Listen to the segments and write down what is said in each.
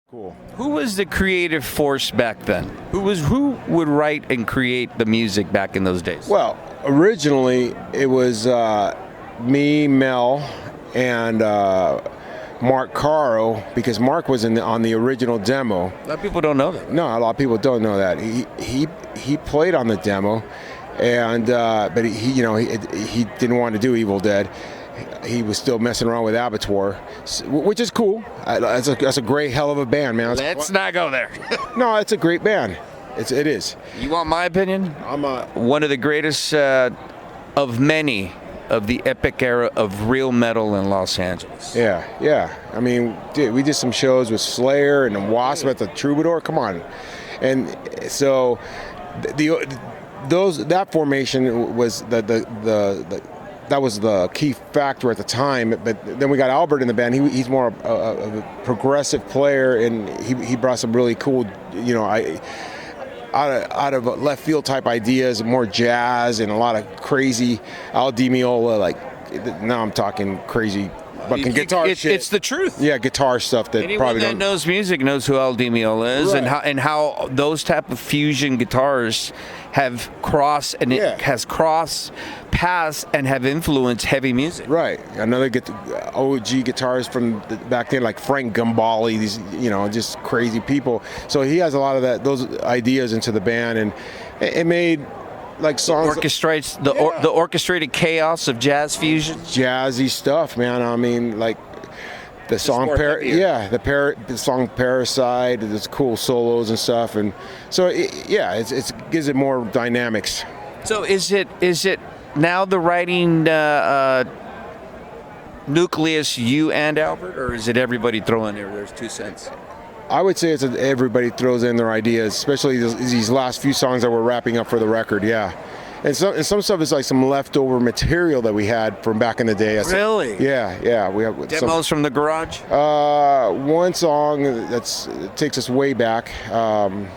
Cool. Who was the creative force back then? Who would write and create the music back in those days? Well, originally it was me, Mel, and Mark Caro, because Mark was on the original demo. A lot of people don't know that. No, a lot of people don't know that. He played on the demo, and but he didn't want to do EvilDead. He was still messing around with Abattoir, which is cool. That's a great hell of a band, man. Let's not go there. No, it's a great band. It is. You want my opinion? I'm one of the greatest of many of the epic era of real metal in Los Angeles. Yeah. I mean, dude, we did some shows with Slayer and Wasp at the Troubadour. Come on, and so that formation was that was the key factor at the time. But then we got Albert in the band. He's more of a progressive player, and he brought some really cool, out of left field type ideas, more jazz and a lot of crazy Al Di Meola. Like now I'm talking crazy fucking guitar shit. It's the truth. Yeah, guitar stuff that anyone probably that knows music knows who Al Di Meola is, right. and how those type of fusion guitars have crossed and it has crossed paths and have influenced heavy music. Right. Another OG guitarists from back then, like Frank Gambale, these just crazy people. So he has a lot of those ideas into the band, and it made like songs. The orchestrated chaos of jazz fusion. Jazzy stuff, man. I mean, like the song the song Parasite, there's cool solos and stuff, and so it gives it more dynamics. So is it now the writing nucleus, you and Albert, or is it everybody throwing there's 2 cents? I would say everybody throws in their ideas, especially these last few songs that we're wrapping up for the record. Yeah. And some stuff is like some leftover material that we had from back in the day. Really? Yeah. We have demos from the garage. One song takes us way back. Some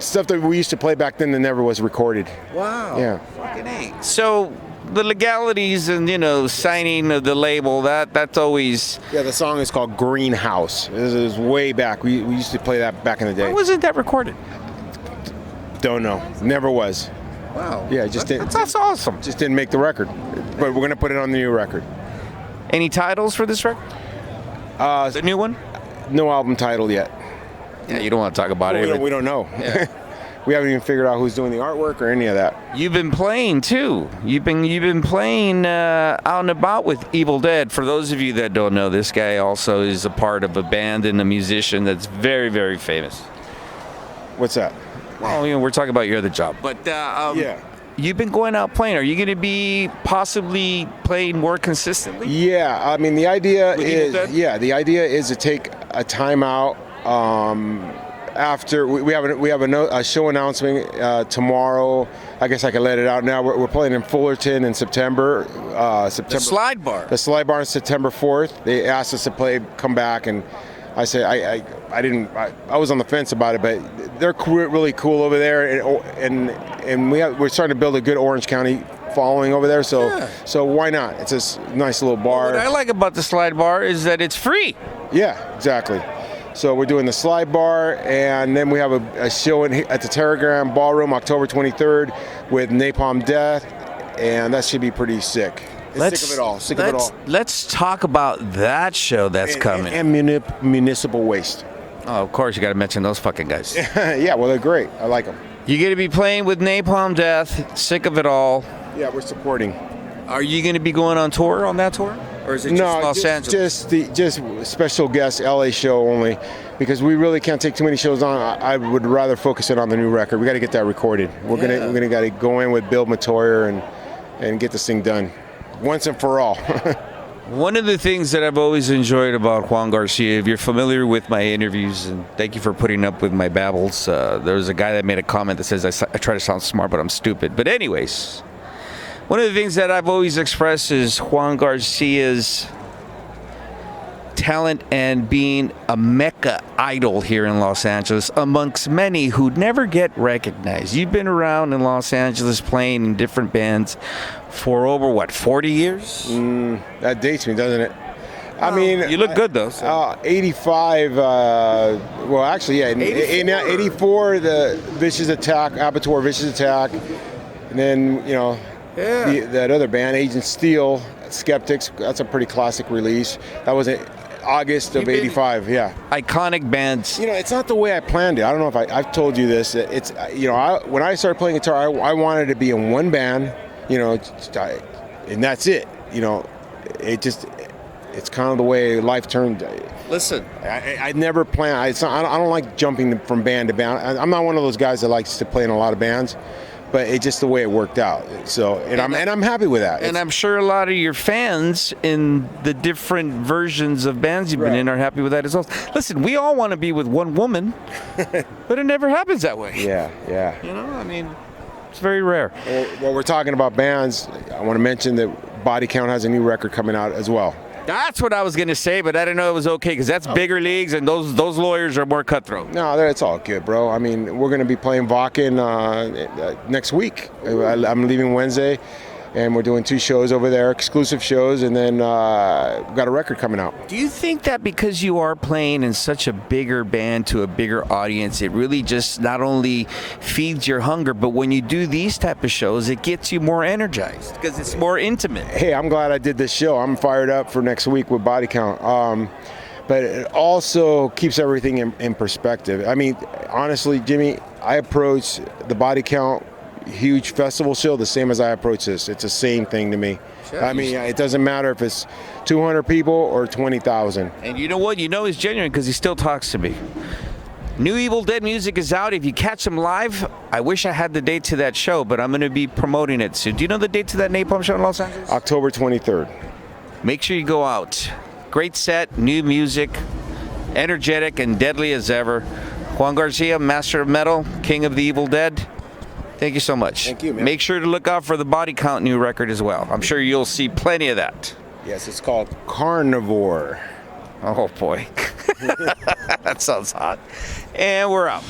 stuff that we used to play back then that never was recorded. Wow. Yeah. Fucking A. So the legalities and signing of the label, that's always. Yeah, the song is called Greenhouse. This is way back. We used to play that back in the day. Why wasn't that recorded? Don't know. Never was. Wow. Yeah, that's awesome. Just didn't make the record, but we're gonna put it on the new record. Any titles for this record? The new one? No album title yet. Yeah, you don't want to talk about it. We don't know. Yeah. We haven't even figured out who's doing the artwork or any of that. You've been playing too. You've been playing out and about with EvilDead. For those of you that don't know, this guy also is a part of a band and a musician that's very, very famous. What's that? Well, we're talking about your other job, but you've been going out playing. Are you going to be possibly playing more consistently? Yeah, I mean the idea is to take a time out. After we have a show announcement tomorrow. I guess I can let it out now. We're playing in Fullerton in September. The Slide Bar. The Slide Bar on September 4th. They asked us to come back, and I said I was on the fence about it, but they're really cool over there, and we're starting to build a good Orange County following over there. So why not? It's a nice little bar. What I like about the Slide Bar is that it's free. Yeah, exactly. So we're doing the Slide Bar, and then we have a show at the Terragram Ballroom October 23rd with Napalm Death, and that should be pretty sick. Sick of it all. Let's talk about that show that's coming. And Municipal Waste. Oh, of course, you got to mention those fucking guys. Yeah, well, they're great. I like them. You're going to be playing with Napalm Death, Sick of It All. Yeah, we're supporting. Are you going to be going on tour on that tour? Or is it just Los Angeles? Just special guest LA show only, because we really can't take too many shows on. I would rather focus it on the new record. We got to get that recorded. We're gonna got to go in with Bill Matoyer and get this thing done once and for all. One of the things that I've always enjoyed about Juan Garcia, if you're familiar with my interviews, and thank you for putting up with my babbles, there was a guy that made a comment that says I try to sound smart, but I'm stupid. But anyways, one of the things that I've always expressed is Juan Garcia's talent and being a mecca idol here in Los Angeles amongst many who never get recognized. You've been around in Los Angeles playing in different bands for over, 40 years? That dates me, doesn't it? I mean, You look good though. So. 85. Well, actually, yeah. In 84, the Vicious Attack, Abattoir Vicious Attack, and then that other band, Agent Steel, Skeptics. That's a pretty classic release. That was in August of '85. Yeah. Iconic bands. It's not the way I planned it. I don't know if I've told you this. It's when I started playing guitar, I wanted to be in one band, and that's it. It's kind of the way life turned. Listen, I never plan. I don't like jumping from band to band. I'm not one of those guys that likes to play in a lot of bands, but it's just the way it worked out. So, I'm happy with that. And I'm sure a lot of your fans in the different versions of bands you've been in are happy with that as well. Listen, we all want to be with one woman, but it never happens that way. Yeah. It's very rare. Well, we're talking about bands. I want to mention that Body Count has a new record coming out as well. That's what I was going to say, but I didn't know it was okay because that's bigger leagues and those lawyers are more cutthroat. No, it's all good, bro. I mean, we're going to be playing Vakken next week. I'm leaving Wednesday, and we're doing 2 shows over there, exclusive shows, and then we've got a record coming out. Do you think that because you are playing in such a bigger band to a bigger audience, it really just not only feeds your hunger, but when you do these type of shows, it gets you more energized because it's more intimate? Hey, I'm glad I did this show. I'm fired up for next week with Body Count. But it also keeps everything in perspective. I mean, honestly, Jimmy, I approach the Body Count huge festival show the same as I approach this. It's the same thing to me. Sure. I mean, it doesn't matter if it's 200 people or 20,000. And you know what? He's genuine because he still talks to me. New EvilDead music is out. If you catch him live, I wish I had the date to that show, but I'm going to be promoting it soon. Do you know the date to that Napalm show in Los Angeles? October 23rd. Make sure you go out. Great set, new music, energetic and deadly as ever. Juan Garcia, Master of Metal, King of the EvilDead. Thank you so much. Thank you, man. Make sure to look out for the Body Count new record as well. I'm sure you'll see plenty of that. Yes, it's called Carnivore. Oh, boy. That sounds hot. And we're out.